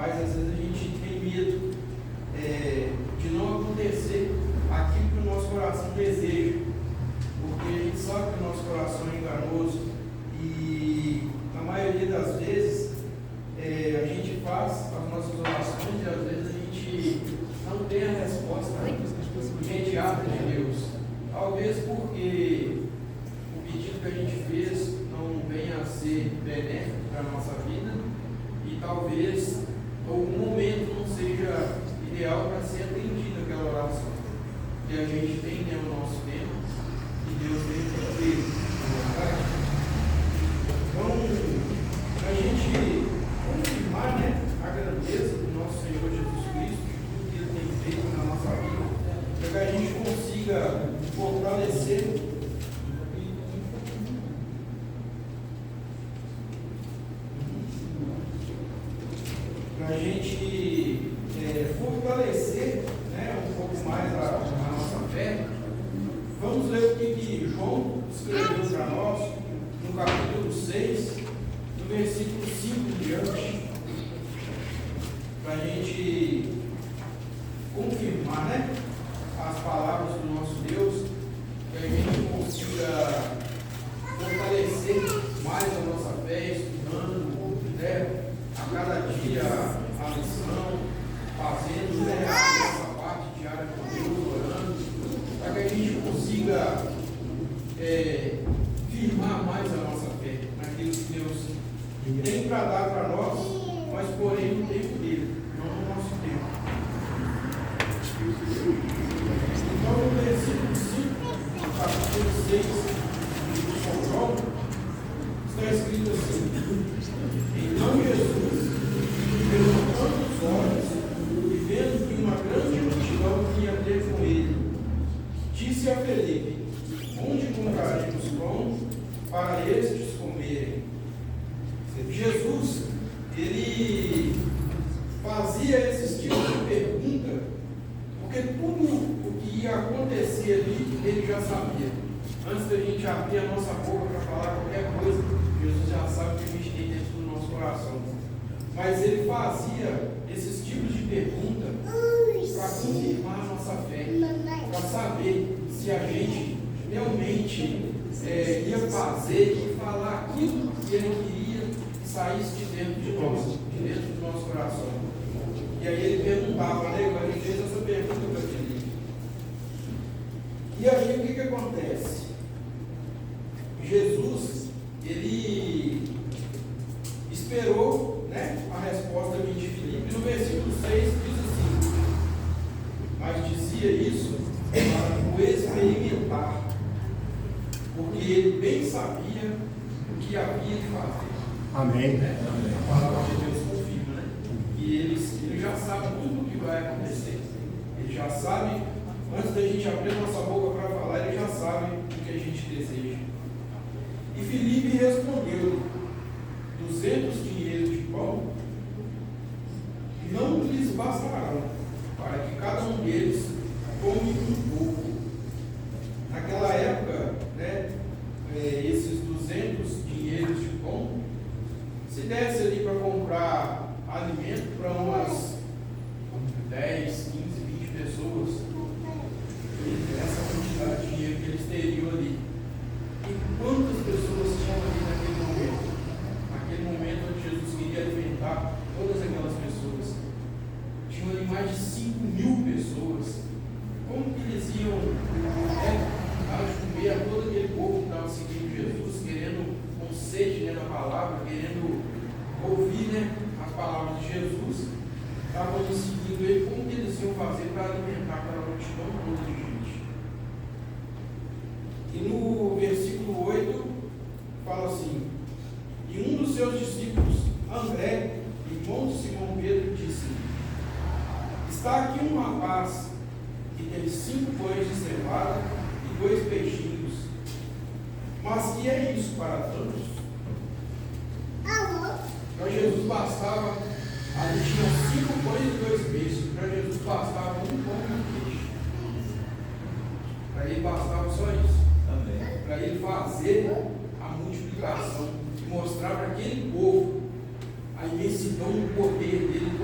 Mas às vezes a gente tem medo de não acontecer aquilo que o nosso coração deseja, porque a gente sabe que o nosso coração é enganoso e na maioria das vezes a gente faz as nossas orações e às vezes a gente não tem a resposta imediata de Deus. Talvez porque o pedido que a gente fez não venha a ser benéfico para a nossa vida e talvez algum momento não seja ideal para ser atendida aquela oração. Que a gente tem, né, o nosso tempo e Deus tem o tempo dele, na verdade. Então, a gente confirmar, né, a grandeza do nosso Senhor Jesus Cristo, tudo que Ele tem feito na nossa vida, para que a gente consiga fortalecer fortalecer, né, um pouco mais a nossa fé. Vamos ler o que João escreveu para nós no capítulo 6, no versículo 5 em diante, para a gente confirmar, né, as palavras do nosso Deus, que a gente consiga fortalecer mais a nossa fé, estudando, né, a cada dia a lição, fazendo, né, a nossa parte diária com Deus, orando, para que a gente consiga firmar mais a nossa fé naquilo que Deus tem para dar para nós, mas porém no tempo dele, não no nosso tempo. Então, no versículo 5, capítulo 6 de São João, está escrito assim: então Jesus, levantando os olhos e vendo que uma grande multidão vinha ter com ele, disse a Felipe: onde compraremos pão para estes comerem? Jesus, ele fazia esses tipos de pergunta, porque tudo o que ia acontecer ali, ele já sabia. Antes da gente abrir a nossa boca para falar qualquer coisa, Jesus já sabe o que a gente tem dentro do nosso coração. Mas ele fazia esses tipos de pergunta para confirmar a nossa fé, para saber se a gente realmente ia fazer e falar aquilo que ele queria que saísse de dentro de nós, de dentro do nosso coração. E aí ele perguntava, né? Ele fez essa pergunta para Felipe. E aí o que acontece? Jesus, ele esperou, né, a resposta de Filipe. No versículo 6 diz assim: mas dizia isso para o experimentar, porque ele bem sabia o que havia de fazer. Amém. Né? A palavra de Deus confirma, né? Que ele já sabe tudo o que vai acontecer. Ele já sabe, antes da gente abrir a nossa boca para falar, ele já sabe o que a gente deseja. E Filipe respondeu: 200 dinheiros de pão não lhes bastarão, para que cada um deles tome um pouco. Naquela época, né, esses 200 dinheiros de pão, se desse ali para comprar alimento para umas 10, 15, 20 pessoas, essa quantidade de dinheiro que eles teriam ali. E quantas pessoas tinham ali naquele momento? Naquele momento onde Jesus queria alimentar todas aquelas pessoas. Tinham ali mais de 5.000 pessoas. Como que eles iam dar de comer a todo aquele povo que estava seguindo Jesus, querendo com sede, né, da palavra, querendo ouvir, né, as palavras de Jesus, estavam seguindo ele? Como que eles iam fazer para alimentar aquela multidão toda de gente? E no versículo 8 fala assim: e um dos seus discípulos, André, irmão de Simão Pedro, disse: está aqui um rapaz que tem 5 pães de cevada e 2 peixinhos, mas que é isso para tantos? Para Jesus bastava, ali tinha 5 pães e 2 peixes, para Jesus bastava um pão e um peixe. Para ele bastava só isso. Para ele fazer a multiplicação e mostrar para aquele povo a imensidão do poder dele, do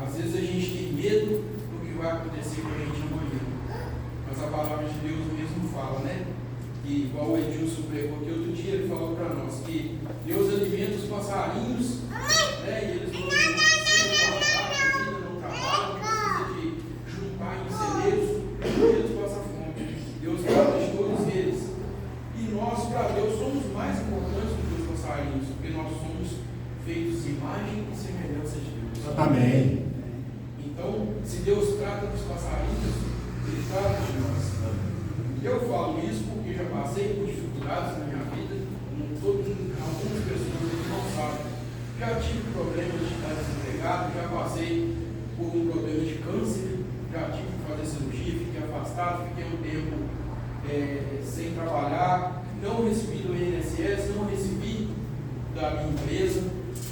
Às vezes a gente tem medo do que vai acontecer com a gente amanhã. Mas a palavra de Deus mesmo fala, né? Que, igual o Edilson pregou aqui outro dia, ele falou para nós que Deus alimenta os passarinhos, né? E eles não precisam trabalhar, a vida não trabalha, não precisa de juntar em celeiros, eles passam fome. Deus trata de todos eles. E nós, para Deus, somos mais importantes do que os passarinhos, porque nós somos feitos imagem e semelhança de Deus. Amém. Então, se Deus trata dos passarinhos, Ele trata de nós. Eu falo isso porque já passei por dificuldades na minha vida, algumas pessoas aqui não sabem. Já tive problemas de estar desempregado, já passei por um problema de câncer, já tive que fazer cirurgia, fiquei afastado, fiquei um tempo sem trabalhar, não recebi do INSS, não recebi da minha empresa,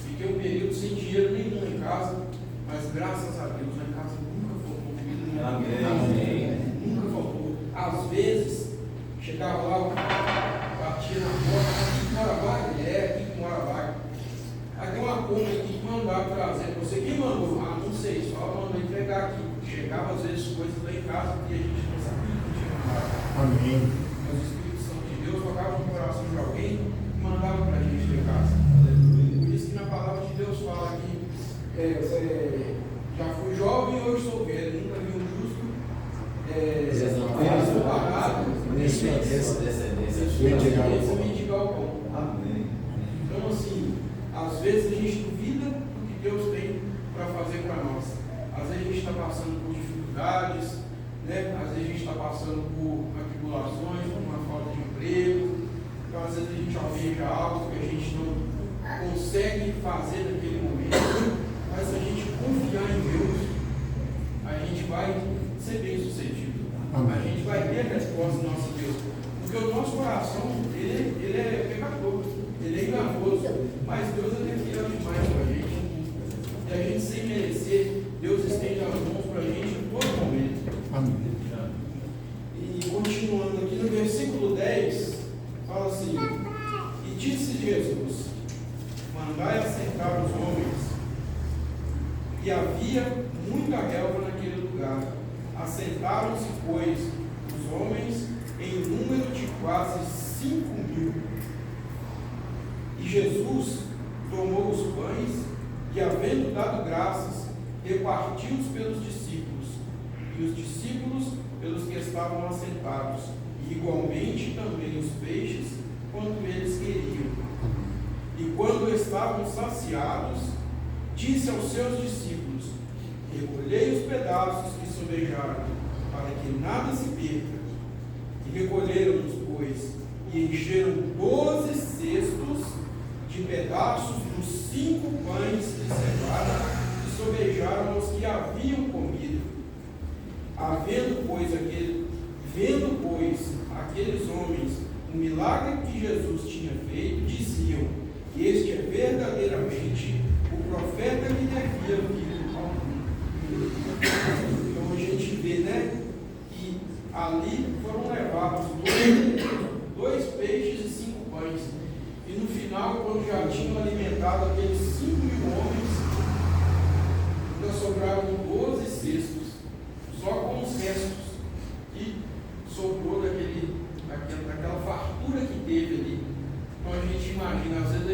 fiquei um período sem dinheiro nenhum em casa, mas graças a Deus a casa nunca faltou comida. Amém. Nunca faltou. Às vezes, chegava lá, batia na porta, aqui que mora vaga? Aqui que mora vaga. Aí tem uma conta aqui que mandaram trazer. Você quem mandou? Ah, não sei, só mandou entregar aqui. Chegava às vezes coisas lá em casa que a gente não sabia que tinha mandado. Amém. Mas o Espírito Santo de Deus tocava no coração de alguém e mandava para a gente de casa. Por isso que na palavra de Deus fala que já fui jovem e hoje sou velho, nunca vi um justo parado, mendigar o pão. Amém. Então, assim, às vezes a gente duvida do que Deus tem para fazer para nós. Às vezes a gente está passando por dificuldades, né? Às vezes a gente está passando por atribulações, por uma falta de emprego. Então, às vezes a gente almeja algo que a gente não consegue fazer naquele momento. Mas se a gente confiar em Deus, a gente vai ser bem sucedido. A gente vai ter a resposta do nosso Deus. Porque o nosso coração, ele é pecador, ele é enganoso. Mas Deus é fiel demais para a gente. E a gente, sem merecer, Deus estende as mãos para a gente em todo momento. Amém. E continuando aqui no versículo 10, fala assim: E disse Jesus: Mandai assentar os homens. E havia muita relva naquele lugar. Assentaram-se, pois, os homens em número de quase 5.000. E Jesus tomou os pães e, havendo dado graças, repartiu-os pelos discípulos, e os discípulos pelos que estavam assentados, e igualmente também os peixes, quanto eles queriam. E quando estavam saciados, disse aos seus discípulos: Recolhei os pedaços que sobejaram, para que nada se perca. E recolheram-nos, pois, e encheram 12 cestos de pedaços dos 5 pães de cevada que sobejaram aos que haviam comido. Vendo, pois, aqueles homens o milagre que Jesus tinha feito, diziam: Este é verdadeiramente o profeta que devia vir ao mundo. Então a gente vê, né, que ali foram levados 2 peixes e 5 pães. E no final, quando já tinham alimentado aqueles 5.000 homens, ainda sobraram 12 cestos, só com os restos que sobrou daquela fartura que teve ali. Então a gente imagina, às vezes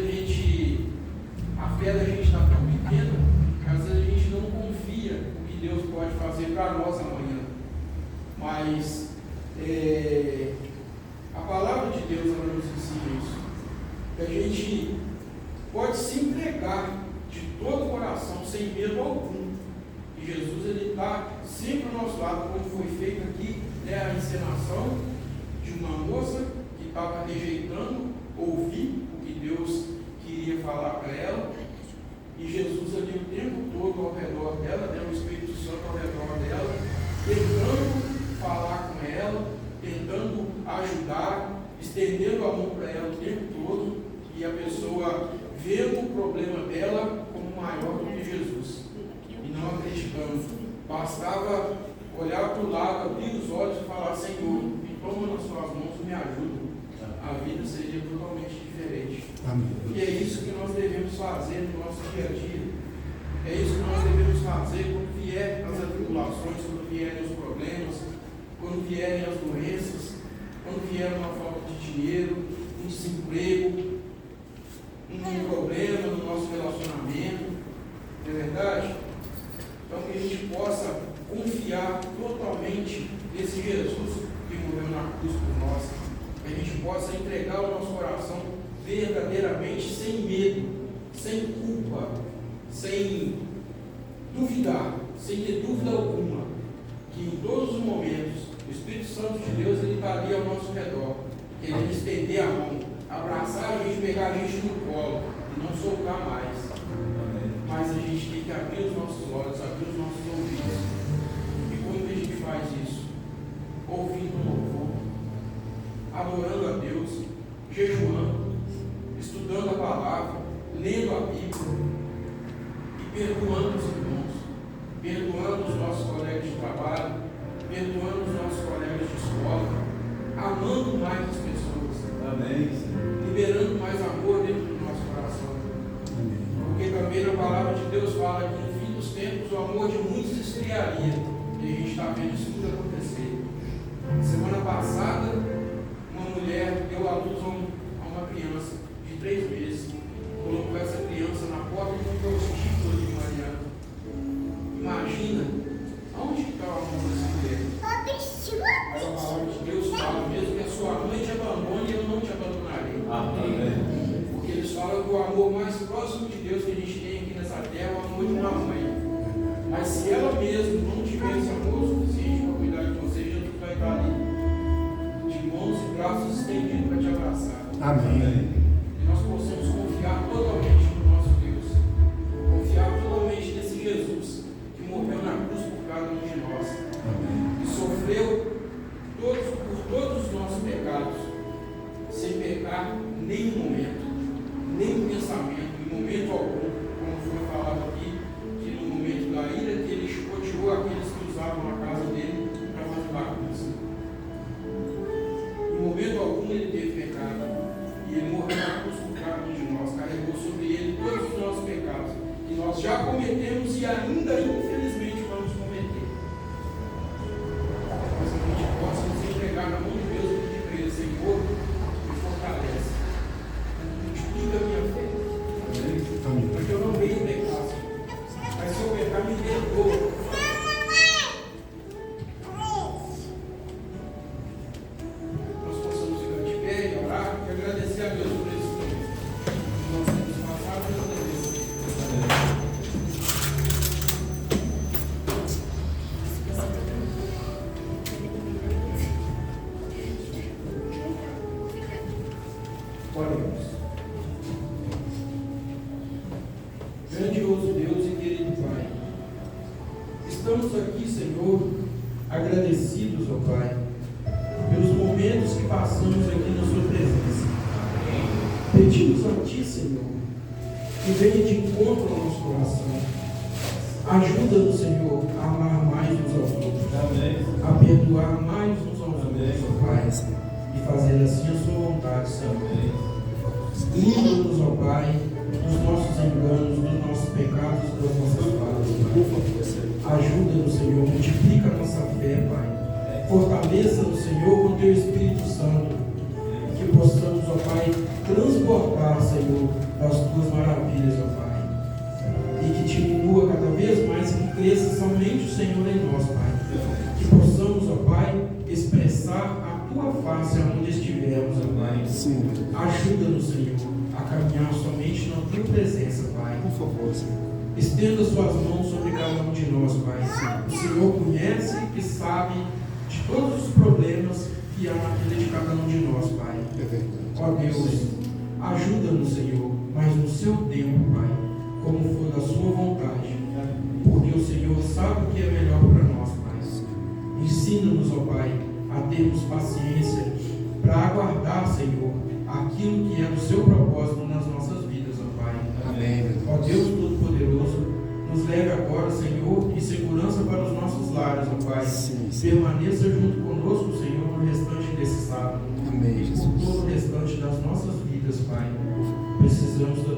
a fé da gente está tão pequena, que às vezes a gente não confia no que Deus pode fazer para nós amanhã. Mas a palavra de Deus, ela nos ensina isso. Que a gente pode se entregar de todo o coração, sem medo algum. E Jesus, ele está sempre ao nosso lado, como foi feito aqui, né, a encenação de uma moça que estava rejeitando ouvir o que Deus queria falar para ela, e Jesus ali o tempo todo ao redor dela, né, o Espírito Santo ao redor dela, tentando falar com ela, tentando ajudar, estendendo a mão para ela o tempo todo, e a pessoa vendo o problema dela como maior do que Jesus, e não acreditando. Bastava olhar para o lado, abrir os olhos e falar: Senhor, me toma nas suas mãos e me ajuda. A vida seria totalmente diferente. Amém. E é isso que nós devemos fazer no nosso dia a dia. É isso que nós devemos fazer quando vier as atribulações, quando vierem os problemas, quando vierem as doenças, quando vier uma falta de dinheiro, um desemprego, um problema no nosso relacionamento. Não é verdade? Então que a gente possa confiar totalmente nesse Jesus que morreu na cruz por nós. Que a gente possa entregar o nosso coração verdadeiramente, sem medo, sem culpa, sem duvidar, sem ter dúvida alguma, que em todos os momentos o Espírito Santo de Deus ele está ali ao nosso redor, querendo estender a mão, abraçar a gente, pegar a gente no colo e não soltar mais. Mas a gente tem que abrir os nossos olhos, abrir os nossos ouvidos. E como que a gente faz isso? Ouvindo um louvor, adorando a Deus, jejuando, estudando a palavra, lendo a Bíblia e perdoando os irmãos, perdoando os nossos colegas de trabalho, perdoando os nossos colegas de escola, amando mais as pessoas. Amém. Liberando mais amor dentro do nosso coração. Porque também na palavra de Deus fala que no fim dos tempos o amor de muitos esfriaria. E a gente está vendo isso tudo acontecer. Semana passada, uma mulher deu à luz a uma criança de 3 meses. Colocou essa criança na porta de um prostíbulo de manhã. Imagina, aonde está o amor dessa mulher? Mas a palavra de Deus fala mesmo que a sua mãe te abandone e eu não te abandonarei. Amém. Porque eles falam que o amor mais próximo de Deus que a gente tem aqui nessa terra é o amor de uma mãe. Mas se ela mesma não tiver esse amor suficiente para cuidar de você, Jesus vai estar ali, de mãos e braços estendidos para te abraçar. Amém. E nós possamos confiar totalmente no nosso Deus. Confiar totalmente nesse Jesus que morreu na cruz por cada um de nós. Amém. E sofreu por todos os nossos pecados, sem pecar nenhum momento, nenhum pensamento, em momento algum, como foi falado aqui, que no momento da ira, que ele chicoteou aqueles que usavam a casa dele para fazer bagunça. Em momento algum ele teve pecado, e ele morreu na cruz por cada um de nós, carregou sobre ele todos os nossos pecados, que nós já cometemos e ainda, infelizmente, vamos cometer. Mas que a gente possa nos entregar na mão de Deus e pedir para ele, Senhor, me fortalece. Multiplica a minha fé. Porque eu não venho pecar, mas se eu pecar, me perdoa. Nós possamos ficar de pé e orar e agradecer a Deus por esse momento. Nós temos passado e agradecer. Oremos. Grandioso Deus e querido Pai, estamos aqui, Senhor, agradecidos, ó Pai, pelos momentos que passamos aqui na Sua presença. Pedimos a Ti, Senhor, que venha de encontro ao nosso coração. Ajuda-nos, Senhor, a amar mais uns aos outros, a perdoar mais uns aos outros, ó Pai, e fazer assim a Sua vontade, Senhor. Livra-nos, ó Pai, dos nossos enganos, dos nossos pecados, das nossas falhas. Ajuda-nos, Senhor, multiplica a nossa fé, Pai. Fortaleça-nos, Senhor, com Teu Espírito Santo. Que possamos, ó Pai, transbordar, Senhor, das Tuas maravilhas, ó Pai. E que diminua cada vez mais, que cresça somente o Senhor em nós, Pai. Que possamos, ó Pai, expressar a Tua face aonde estivermos, ó Pai. Sim. Ajuda-nos, Senhor, a caminhar somente na Tua presença, Pai. Por favor, Senhor. Estenda Suas mãos sobre cada um de nós, Pai. O Senhor conhece e sabe de todos os problemas que há na vida de cada um de nós, Pai. Ó Deus, ajuda-nos, Senhor, mas no Seu tempo, Pai, como for da Sua vontade, porque o Senhor sabe o que é melhor para nós, Pai. Ensina-nos, ó Pai, a termos paciência para aguardar, Senhor, aquilo que é do Seu propósito nas nossas vidas, ó Pai. Amém. Ó Deus Todo-Poderoso, nos leve agora, Senhor, em segurança para os nossos lares, ó Pai. Sim. Permaneça junto conosco, Senhor, no restante desse sábado. Amém, Jesus. E por todo o restante das nossas vidas, Pai. Precisamos da